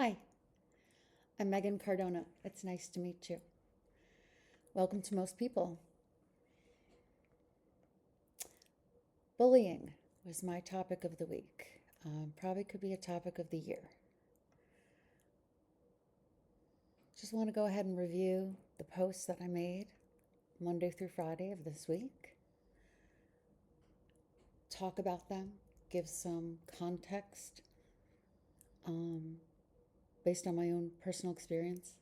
Hi, I'm Megan Cardona. It's nice to meet you. Welcome to Most People. Bullying was my topic of the week. Probably could be a topic of the year. Just want to go ahead and review the posts that I made Monday through Friday of this week, talk about them, give some context um, based on my own personal experience.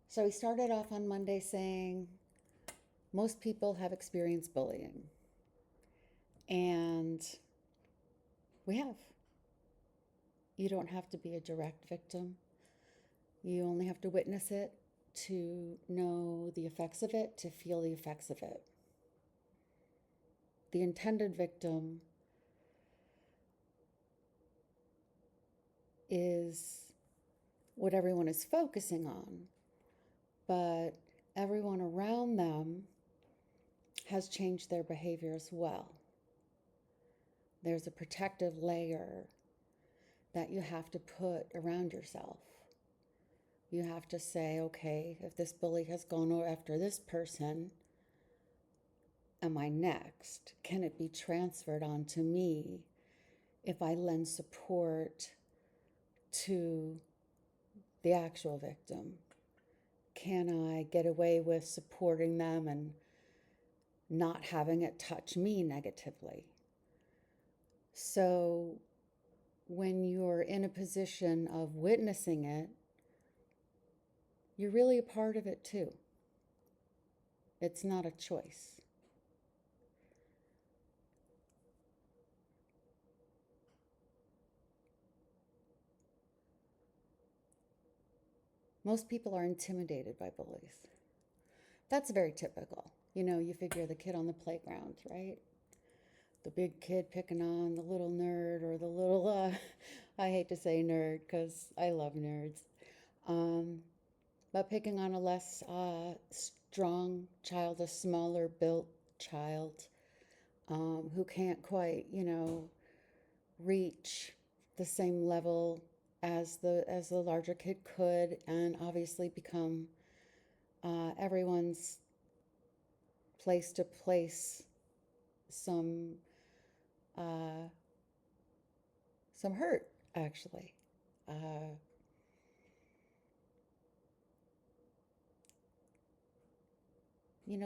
So we started off on Monday saying most people have experienced bullying. And we have. You don't have to be a direct victim. You only have to witness it to know the effects of it, to feel the effects of it. The intended victim is what everyone is focusing on, but everyone around them has changed their behavior as well. There's a protective layer that you have to put around yourself. You have to say, okay, if this bully has gone after this person, am I next? Can it be transferred onto me if I lend support to the actual victim? Can I get away with supporting them and not having it touch me negatively? So when you're in a position of witnessing it, you're really a part of it too. It's not a choice. Most people are intimidated by bullies. That's very typical. You figure the kid on the playground, right? The big kid picking on the little nerd or the little, I hate to say nerd because I love nerds, um, but picking on a less strong child, a smaller built child who can't quite, reach the same level as the larger kid could, and obviously become everyone's place to place some uh, some hurt, actually. Uh,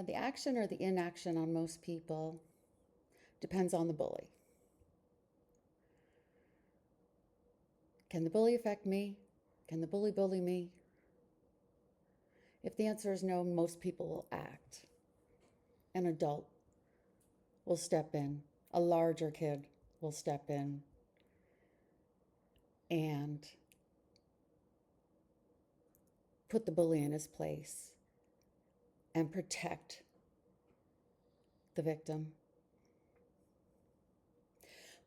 the action or the inaction on most people depends on the bully. Can the bully affect me? Can the bully bully me? If the answer is no, most people will act. An adult will step in, a larger kid will step in and put the bully in his place and protect the victim.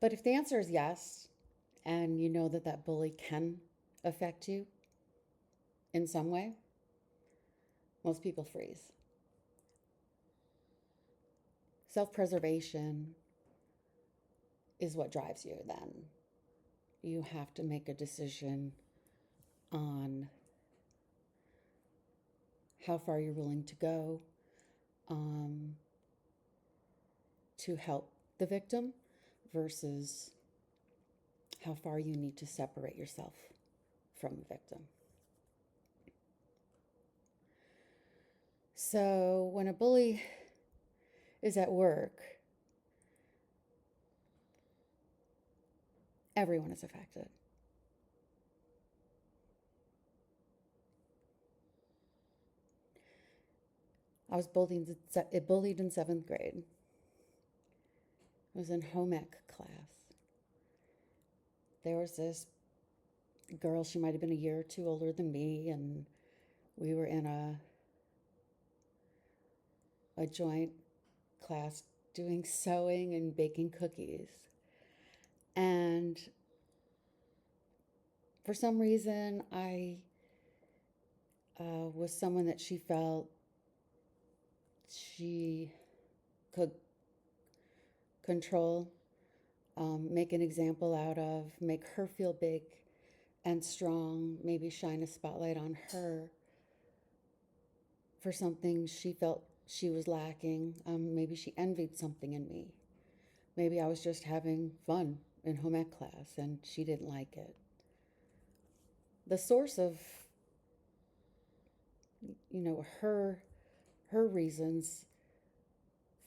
But if the answer is yes, and you know that that bully can affect you in some way, most people freeze. Self-preservation is what drives you then. You have to make a decision on how far you're willing to go um, to help the victim versus how far you need to separate yourself from the victim. So when a bully is at work, everyone is affected. I was bullied in seventh grade. I was in home ec class. There was this girl, she might have been a year or two older than me, and we were in a joint class doing sewing and baking cookies. And for some reason, I was someone that she felt she could control, make an example out of, make her feel big, and strong, maybe shine a spotlight on her for something she felt she was lacking. Maybe she envied something in me. Maybe I was just having fun in home ec class and she didn't like it. The source of, her reasons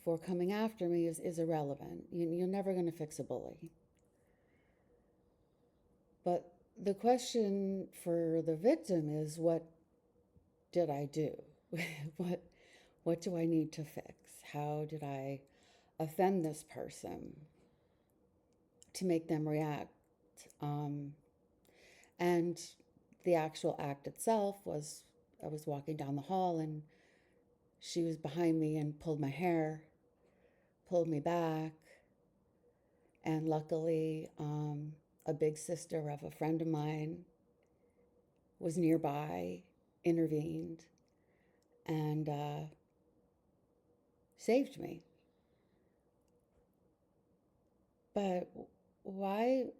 for coming after me is irrelevant. You're never going to fix a bully. But the question for the victim is, what did I do? what do I need to fix? How did I offend this person to make them react? And the actual act itself was, I was walking down the hall and she was behind me and pulled my hair, pulled me back. And luckily, a big sister of a friend of mine was nearby, intervened, and saved me. But why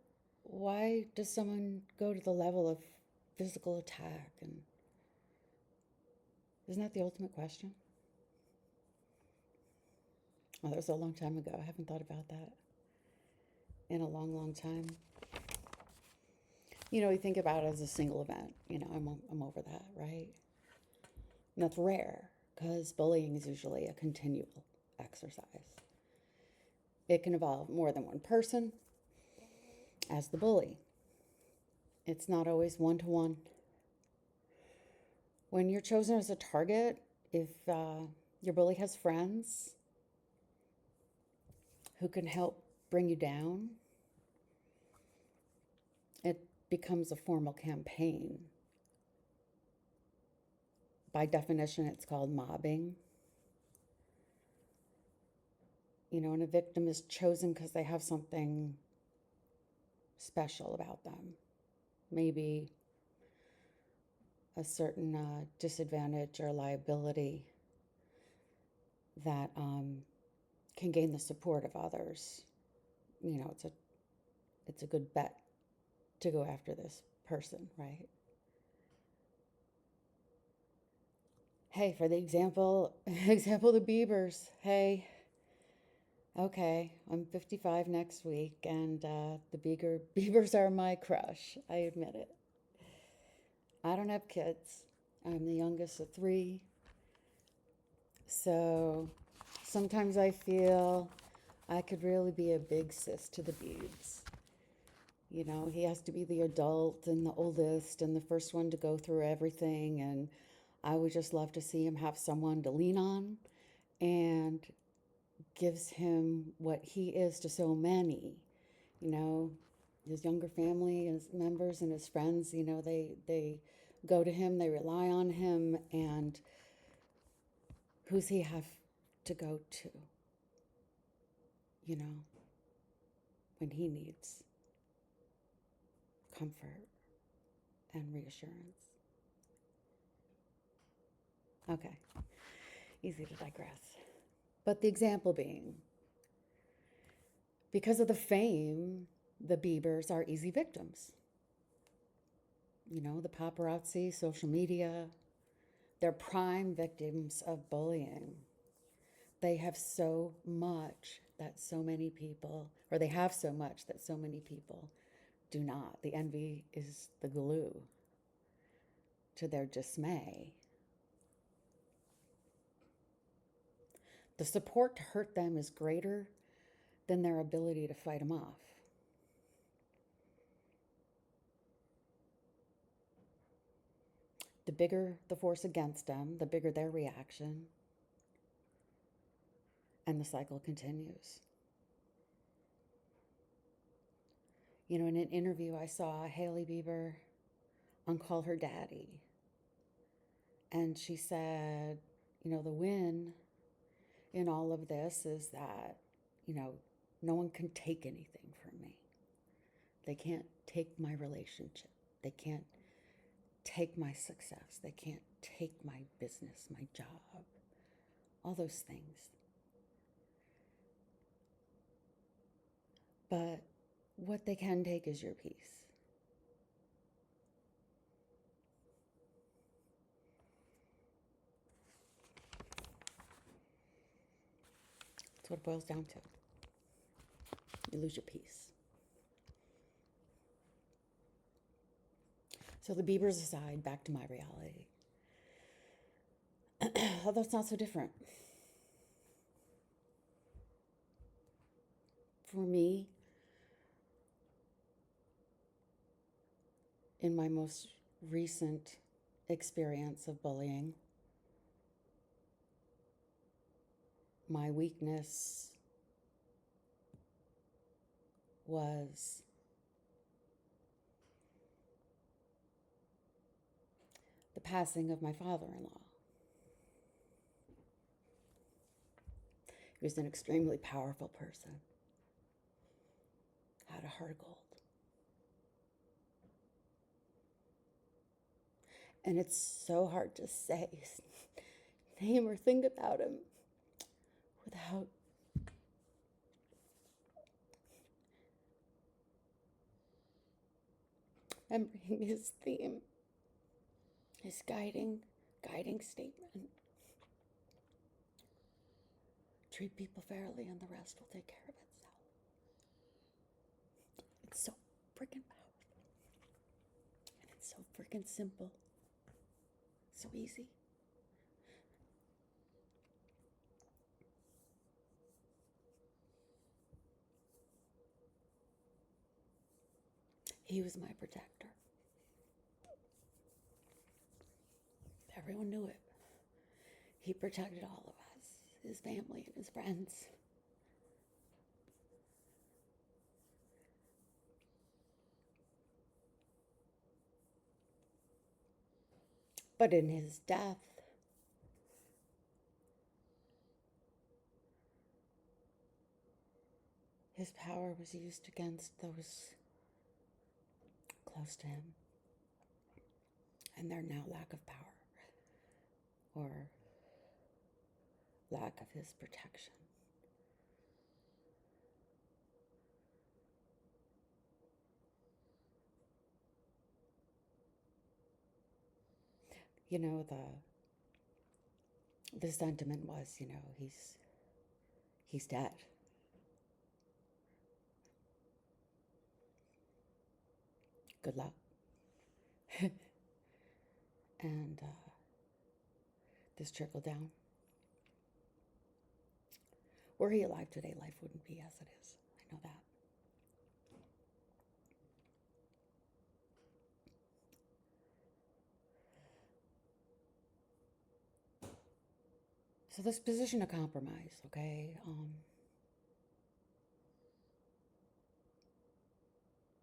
does someone go to the level of physical attack? And isn't that the ultimate question? Oh, that was a long time ago. I haven't thought about that in a long, long time. You think about it as a single event. I'm over that, right? And that's rare because bullying is usually a continual exercise. It can involve more than one person as the bully. It's not always one-to-one. When you're chosen as a target, if your bully has friends who can help bring you down, it becomes a formal campaign. By definition, it's called mobbing. And a victim is chosen because they have something special about them. Maybe a certain disadvantage or liability that can gain the support of others. It's a good bet to go after this person, right? Hey, for the example the Biebers. Hey, okay, I'm 55 next week, and the Biebers are my crush. I admit it. I don't have kids. I'm the youngest of 3. So sometimes I feel I could really be a big sis to the Biebs. He has to be the adult and the oldest and the first one to go through everything. And I would just love to see him have someone to lean on, and gives him what he is to so many. His younger family, his members and his friends, they go to him, they rely on him, and who's he have to go to, when he needs comfort and reassurance. Okay, easy to digress. But the example being, because of the fame, the Biebers are easy victims. The paparazzi, social media, they're prime victims of bullying. They have so much that so many people, or they have so much that so many people do not. The envy is the glue to their dismay. The support to hurt them is greater than their ability to fight them off. The bigger the force against them, the bigger their reaction, and the cycle continues. In an interview, I saw Hailey Bieber uncall her daddy. And she said, the win in all of this is that, no one can take anything from me. They can't take my relationship. They can't take my success. They can't take my business, my job, all those things. But what they can take is your peace. what it boils down to. You lose your peace. So the Beavers aside, back to my reality. Although it's not so different. For me, in my most recent experience of bullying, my weakness was the passing of my father-in-law. He was an extremely powerful person, had a heart of gold. And it's so hard to say his name or think about him without remembering his theme, his guiding statement. Treat people fairly and the rest will take care of itself. It's so freaking powerful. And it's so freaking simple. So easy. He was my protector. Everyone knew it. He protected all of us, his family and his friends. But in his death, his power was used against those close to him and their now lack of power or lack of his protection. You know, the sentiment was, you know, he's dead. Good luck. And this trickled down. Were he alive today, life wouldn't be as it is. I know that. So this position of compromise, okay?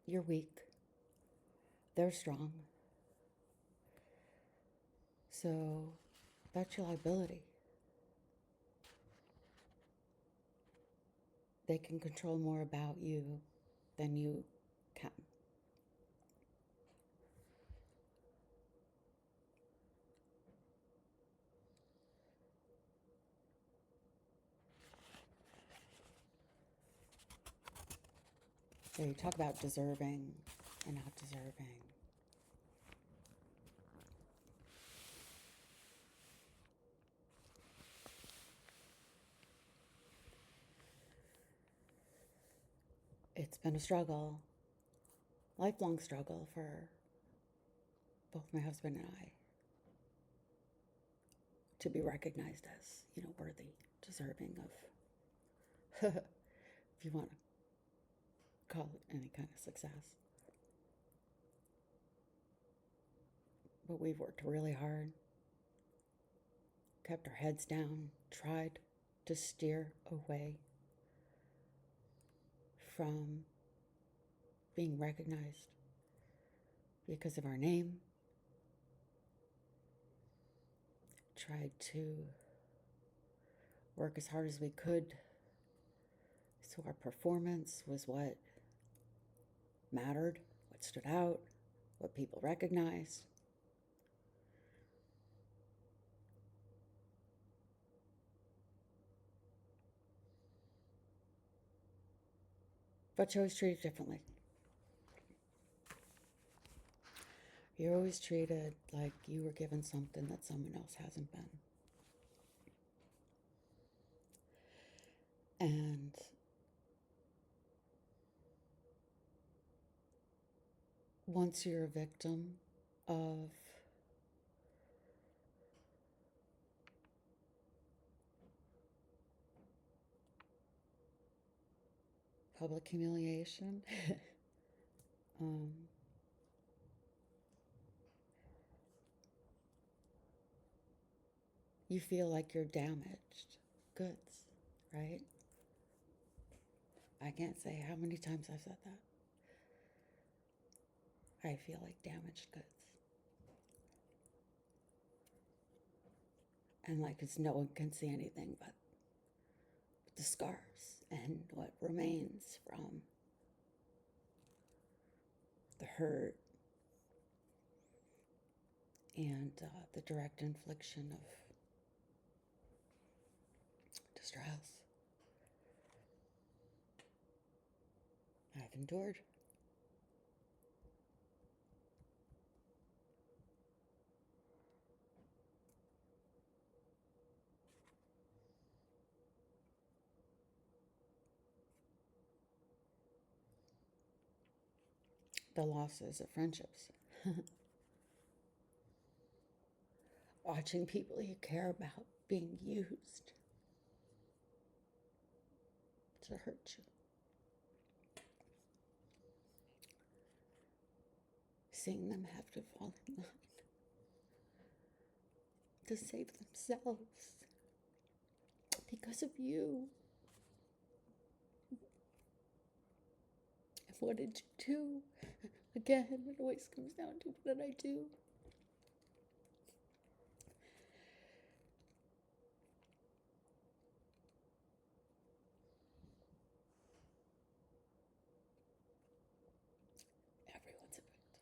You're weak. They're strong. So that's your liability. They can control more about you than you can. So you talk about deserving and not deserving. It's been a struggle, lifelong struggle for both my husband and I to be recognized as, you know, worthy, deserving of, if you want to call it any kind of success. But we've worked really hard, kept our heads down, tried to steer away from being recognized because of our name, tried to work as hard as we could so our performance was what mattered, what stood out, what people recognized. But you're always treated differently. You're always treated like you were given something that someone else hasn't been. once you're a victim of public humiliation, um, you feel like you're damaged goods, right? I can't say how many times I've said that. I feel like damaged goods. And like it's no one can see anything but the scars and what remains from the hurt and the direct infliction of distress I've endured. The losses of friendships. Watching people you care about being used to hurt you. Seeing them have to fall in line to save themselves because of you. And what did you do? Again, it always comes down to what did I do? Everyone's a victim.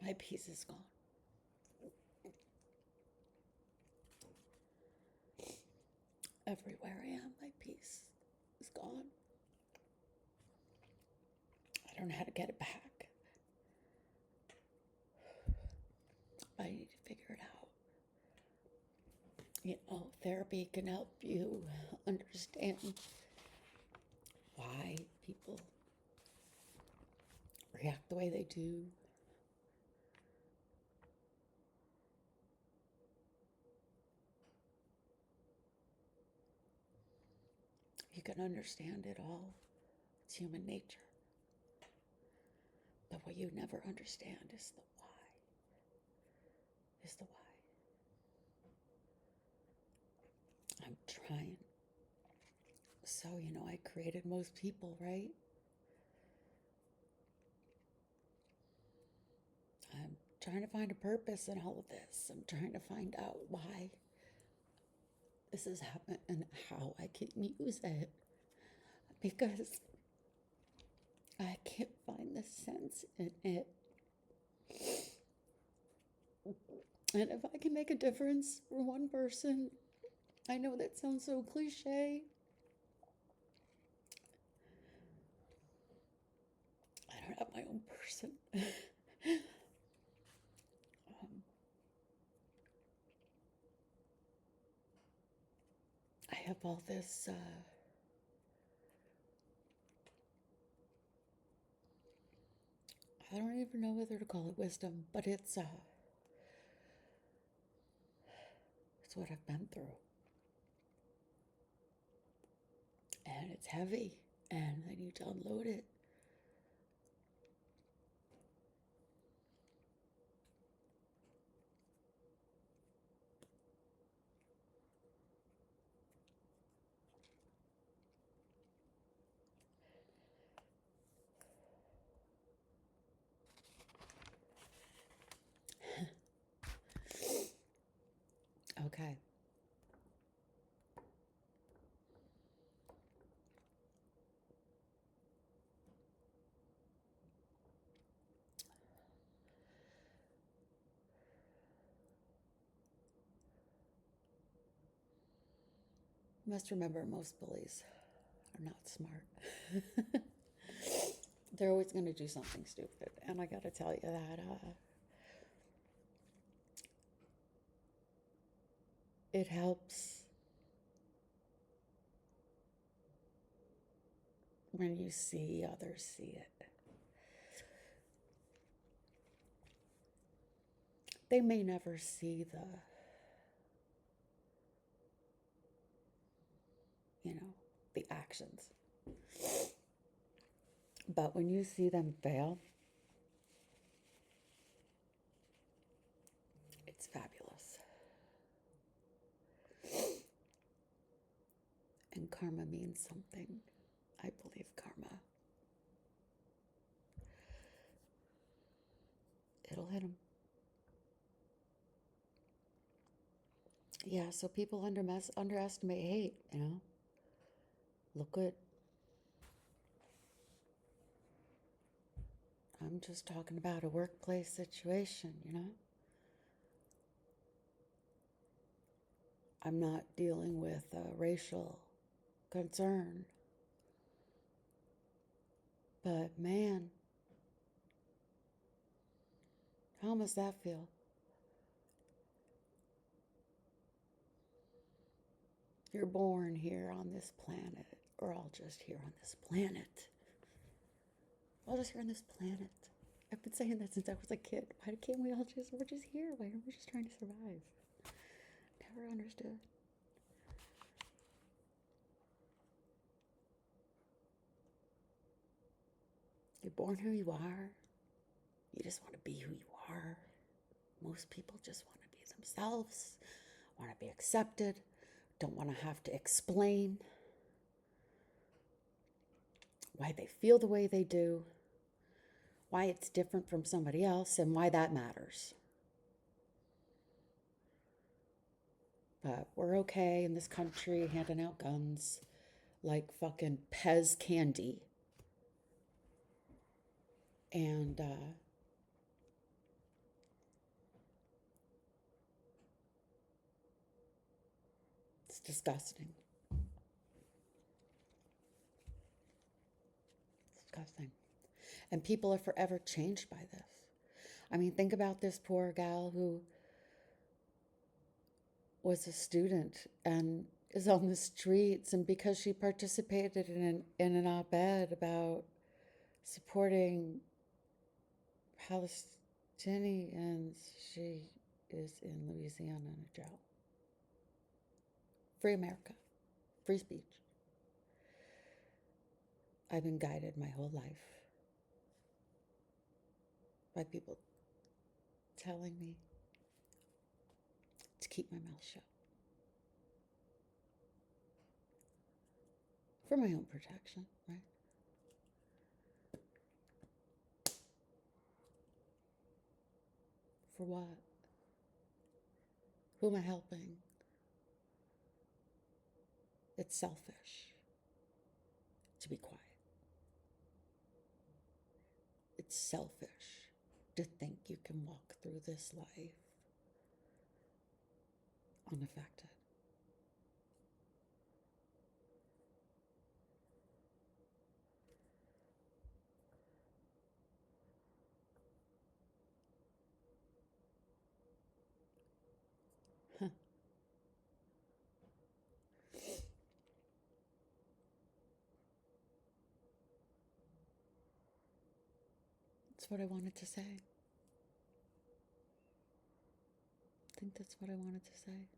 My peace is gone. Everywhere I am, my peace is gone. I don't know how to get it back. I need to figure it out. You know, therapy can help you understand why people react the way they do. You can understand it all. It's human nature. But what you never understand is the why. Is the why. I'm trying. So, you know, I created most people, right? I'm trying to find a purpose in all of this. I'm trying to find out why this has happened and how I can use it. Because I can't find the sense in it. And if I can make a difference for one person, I know that sounds so cliche. I don't have my own person. I have all this I don't even know whether to call it wisdom, but it's what I've been through. And it's heavy, and I need to unload it. Okay. You must remember most bullies are not smart. They're always going to do something stupid. And I got to tell you that it helps when you see others see it. They may never see the actions. But when you see them fail, it's fabulous. And karma means something. I believe karma. It'll hit them. Yeah, so people underestimate hate, Look at, I'm just talking about a workplace situation, I'm not dealing with a racial concern. But man, how must that feel? You're born here on this planet. We're all just here on this planet. We're all just here on this planet. I've been saying that since I was a kid. Why can't we're just here? Why aren't we just trying to survive? Never understood. You're born who you are. You just want to be who you are. Most people just want to be themselves, want to be accepted, don't want to have to explain why they feel the way they do, why it's different from somebody else, and why that matters. But we're okay in this country handing out guns like fucking Pez candy. And it's disgusting. It's disgusting. And people are forever changed by this. I mean, think about this poor gal who was a student and is on the streets, and because she participated in an op-ed about supporting Palestinians, she is in Louisiana in a jail. Free America. Free speech. I've been guided my whole life by people telling me to keep my mouth shut. For my own protection, right? For what? Who am I helping? It's selfish to be quiet. It's selfish to think you can walk through this life unaffected. That's what I wanted to say. I think that's what I wanted to say.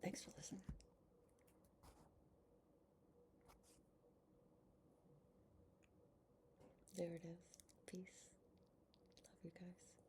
Thanks for listening. There it is. Peace. Love you guys.